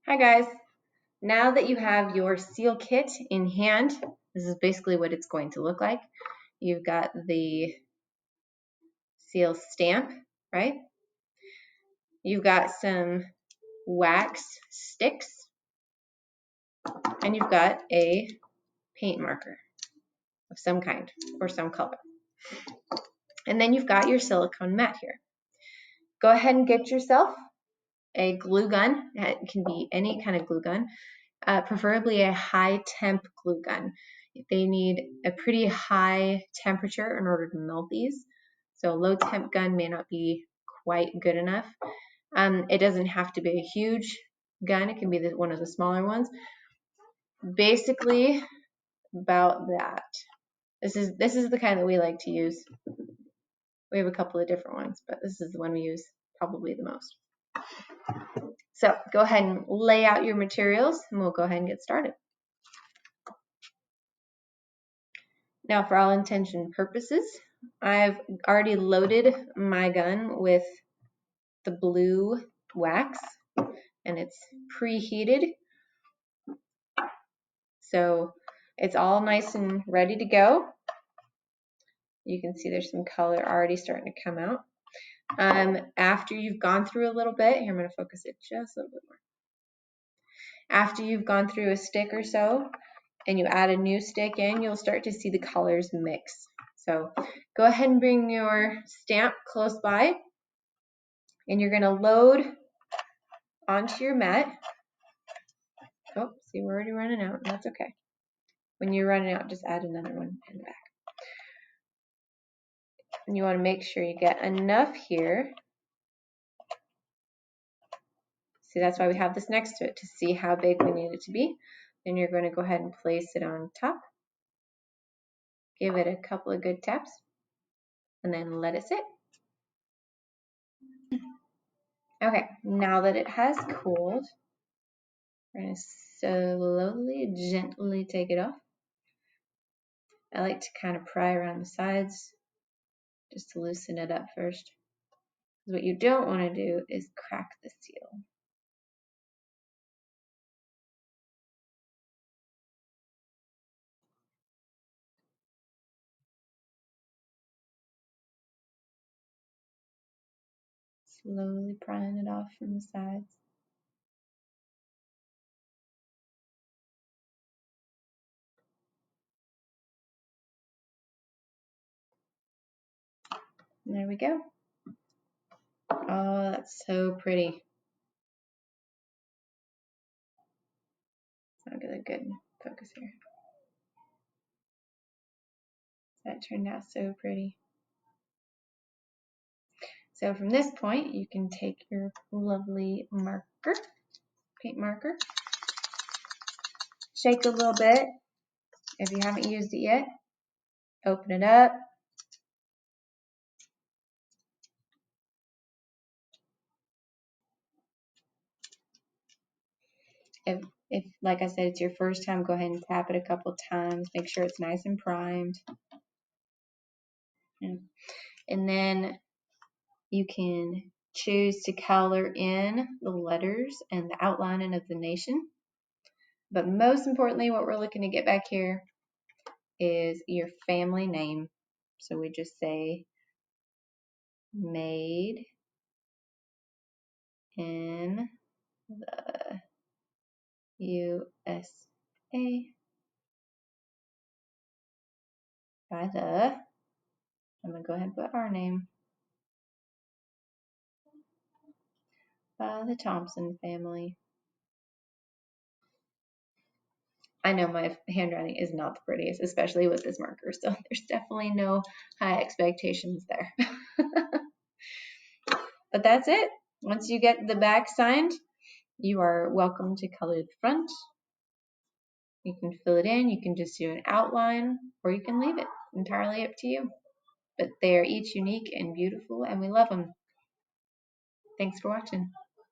Hi guys, now that you have your seal kit in hand, this is basically what it's going to look like. You've got the seal stamp, right? You've got some wax sticks, and you've got a paint marker of some kind or some color. And then you've got your silicone mat here. Go ahead and get yourself a glue gun. It can be any kind of glue gun. Preferably a high temp glue gun. They need a pretty high temperature in order to melt these. So a low temp gun may not be quite good enough. It doesn't have to be a huge gun. It can be one of the smaller ones. Basically about that. This is the kind that we like to use. We have a couple of different ones, but this is the one we use probably the most. So go ahead and lay out your materials and we'll go ahead and get started. Now, for all intention and purposes, I've already loaded my gun with the blue wax and it's preheated. So it's all nice and ready to go. You can see there's some color already starting to come out. After you've gone through a little bit, here I'm going to focus it just a little bit more. After you've gone through a stick or so and you add a new stick in, you'll start to see the colors mix. So go ahead and bring your stamp close by and you're going to load onto your mat. Oh, see, we're already running out. That's okay. When you're running out, just add another one in the back. And you want to make sure you get enough here. See, that's why we have this next to it, to see how big we need it to be. Then you're going to go ahead and place it on top. Give it a couple of good taps. And then let it sit. Okay, now that it has cooled, we're going to slowly, gently take it off. I like to kind of pry around the sides just to loosen it up first. What you don't want to do is crack the seal. Slowly prying it off from the sides. And there we go. Oh, that's so pretty. I'll get a good focus here. That turned out so pretty. So from this point, you can take your lovely marker, paint marker, shake a little bit. If you haven't used it yet, open it up. If, like I said, it's your first time, go ahead and tap it a couple times. Make sure it's nice and primed. And then you can choose to color in the letters and the outlining of the nation. But most importantly, what we're looking to get back here is your family name. So we just say made in the USA by the, I'm going to go ahead and put our name, by the Thompson family. I know my handwriting is not the prettiest, especially with this marker, so there's definitely no high expectations there. But that's it. Once you get the back signed, you are welcome to color the front. You can fill it in, you can just do an outline, or you can leave it. Entirely up to you. But they are each unique and beautiful, and we love them. Thanks for watching.